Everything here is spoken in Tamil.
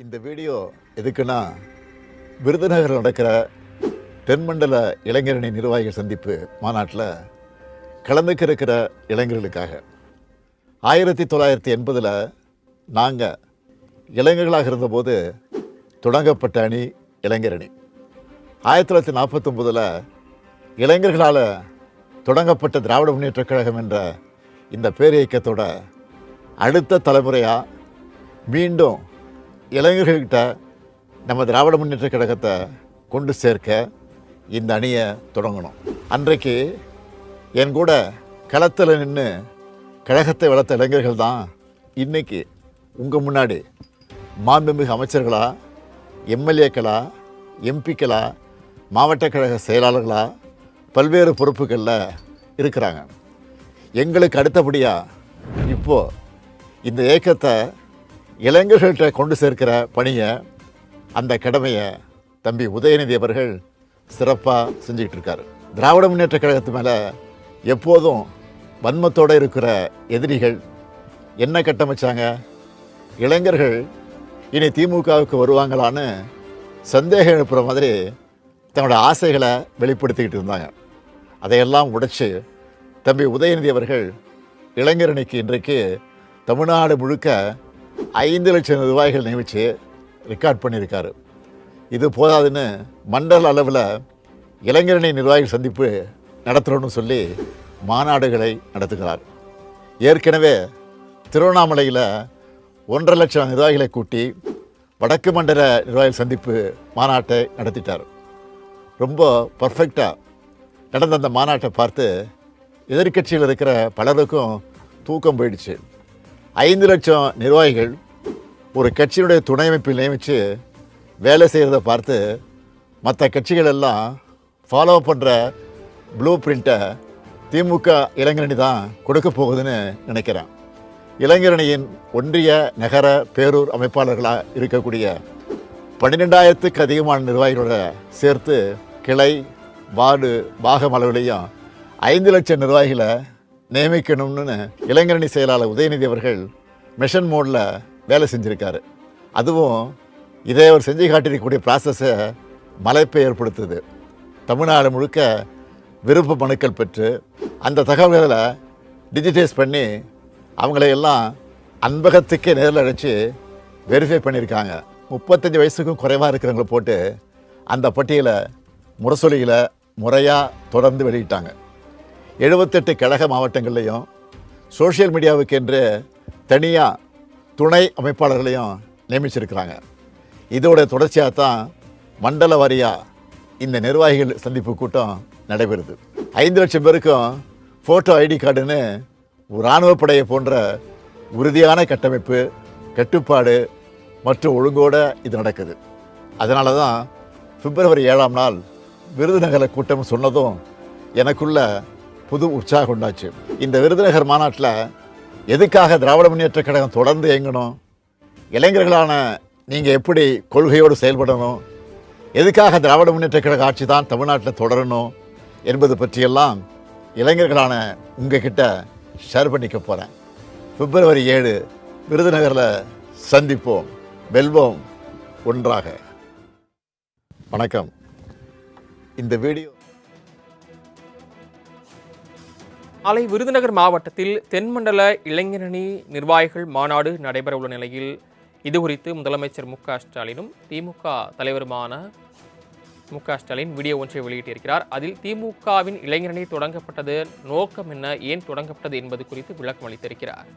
இந்த வீடியோ எதுக்குன்னா, விருதுநகரில் நடக்கிற தென்மண்டல இளைஞரணி நிர்வாகிகள் சந்திப்பு மாநாட்டில் கலந்துக்க இருக்கிற இளைஞர்களுக்காக 1980 நாங்கள் இளைஞர்களாக இருந்தபோது தொடங்கப்பட்ட அணி இளைஞரணி. 1949 இளைஞர்களால் தொடங்கப்பட்ட திராவிட முன்னேற்றக் கழகம் என்ற இந்த பேரியக்கத்தோட அடுத்த தலைமுறையாக மீண்டும் இளைஞர்கள்கிட்ட நம்ம திராவிட முன்னேற்றக் கழகத்தை கொண்டு சேர்க்க இந்த அணியை தொடங்கணும். அன்றைக்கு என் கூட களத்தில் நின்று கழகத்தை வளர்த்த இளைஞர்கள் தான் இன்றைக்கி உங்கள் முன்னாடி மாண்புமிகு அமைச்சர்களா, எம்எல்ஏக்களா, எம்பிக்களா, மாவட்ட கழக செயலாளர்களா பல்வேறு பொறுப்புகளில் இருக்கிறாங்க. எங்களுக்கு அடுத்தபடியாக இப்போது இந்த இயக்கத்தை இளைஞர்கள்ட்ட கொண்டு சேர்க்கிற பணியை, அந்த கடமையை தம்பி உதயநிதி அவர்கள் சிறப்பாக செஞ்சுக்கிட்டு இருக்காரு. திராவிட முன்னேற்ற கழகத்து மேலே எப்போதும் வன்மத்தோடு இருக்கிற எதிரிகள் என்ன கட்டமைச்சாங்க? இளைஞர்கள் இனி திமுகவுக்கு வருவாங்களான்னு சந்தேகம் எழுப்புகிற மாதிரி தன்னோட ஆசைகளை வெளிப்படுத்திக்கிட்டு இருந்தாங்க. அதையெல்லாம் உடைச்சு தம்பி உதயநிதி அவர்கள் இளைஞரணிக்கு இன்றைக்கு தமிழ்நாடு முழுக்க 5 லட்சம் நிர்வாகிகள் நியமித்து ரெக்கார்ட் பண்ணியிருக்காரு. இது போதாதுன்னு மண்டல அளவில் இளைஞரணி நிர்வாகிகள் சந்திப்பு நடத்துகிறோன்னு சொல்லி மாநாடுகளை நடத்துகிறார். ஏற்கனவே திருவண்ணாமலையில் 1.5 லட்சம் நிர்வாகிகளை கூட்டி வடக்கு மண்டல நிர்வாகிகள் சந்திப்பு மாநாட்டை நடத்திட்டார். ரொம்ப பர்ஃபெக்டாக நடந்த அந்த மாநாட்டை பார்த்து எதிர்கட்சியில் இருக்கிற பலருக்கும் தூக்கம் போயிடுச்சு. 5 லட்சம் நிர்வாகிகள் ஒரு கட்சியினுடைய துணை அமைப்பில் நியமித்து வேலை செய்கிறத பார்த்து மற்ற கட்சிகள் எல்லாம் ஃபாலோ பண்ணுற ப்ளூ பிரிண்ட்டை திமுக இளைஞரணி தான் கொடுக்க போகுதுன்னு நினைக்கிறேன். இளைஞரணியின் ஒன்றிய நகர பேரூர் அமைப்பாளர்களாக இருக்கக்கூடிய 12,000க்கு அதிகமான நிர்வாகிகளோட சேர்த்து கிளை, வார்டு, பாகம் அளவிலையும் 5 லட்சம் நிர்வாகிகளை நியமிக்கணும்னு இளைஞரணி செயலாளர் உதயநிதி அவர்கள் மிஷன் மோடில் வேலை செஞ்சுருக்காரு. அதுவும் இதை அவர் செஞ்சு காட்டியிருக்கக்கூடிய ப்ராசஸை மலைப்பை ஏற்படுத்துது. தமிழ்நாடு முழுக்க விருப்ப மனுக்கள் பெற்று அந்த தகவல்களை டிஜிட்டைஸ் பண்ணி அவங்களையெல்லாம் அன்பகத்துக்கே நேரில் அழைச்சி வெரிஃபை பண்ணியிருக்காங்க. 35 வயசுக்கும் குறைவாக இருக்கிறவங்களை போட்டு அந்த பட்டியலை முரசொலியில் முறையாக தொடர்ந்து வெளியிட்டாங்க. 78 கழக மாவட்டங்கள்லையும் சோஷியல் மீடியாவுக்கு என்று தனியாக துணை அமைப்பாளர்களையும் நியமிச்சிருக்கிறாங்க. இதோட தொடர்ச்சியாக தான் மண்டல வாரியாக இந்த நிர்வாகிகள் சந்திப்பு கூட்டம் நடைபெறுது. 5 லட்சம் பேருக்கும் ஃபோட்டோ ஐடி கார்டுன்னு ஒரு இராணுவப்படையை போன்ற உறுதியான கட்டமைப்பு, கட்டுப்பாடு மற்றும் ஒழுங்கோடு இது நடக்குது. அதனால தான் பிப்ரவரி 7ஆம் நாள் விருதுநகர் கூட்டம் சொன்னதும் எனக்குள்ள புது உற்சாகம் உண்டாச்சு. இந்த விருதுநகர் மாநாட்டில் எதுக்காக திராவிட முன்னேற்ற கழகம் தொடர்ந்து இயங்கணும், இளைஞர்களான நீங்கள் எப்படி கொள்கையோடு செயல்படணும், எதுக்காக திராவிட முன்னேற்ற கழக ஆட்சி தான் தமிழ்நாட்டில் தொடரணும் என்பது பற்றியெல்லாம் இளைஞர்களான உங்ககிட்ட ஷேர் பண்ணிக்க போகிறேன். பிப்ரவரி 7 விருதுநகரில் சந்திப்போம், வெல்வோம் ஒன்றாக. வணக்கம். இந்த வீடியோ நாளை விருதுநகர் மாவட்டத்தில் தென்மண்டல இளைஞரணி நிர்வாகிகள் மாநாடு நடைபெறவுள்ள நிலையில் இது குறித்து முதலமைச்சர் மு.க.ஸ்டாலினும் திமுக தலைவருமான மு.க.ஸ்டாலின் வீடியோ ஒன்றை வெளியிட்டிருக்கிறார். அதில் திமுகவின் இளைஞரணி தொடங்கப்பட்டது நோக்கம் என்ன, ஏன் தொடங்கப்பட்டது என்பது குறித்து விளக்கம் அளித்திருக்கிறார்.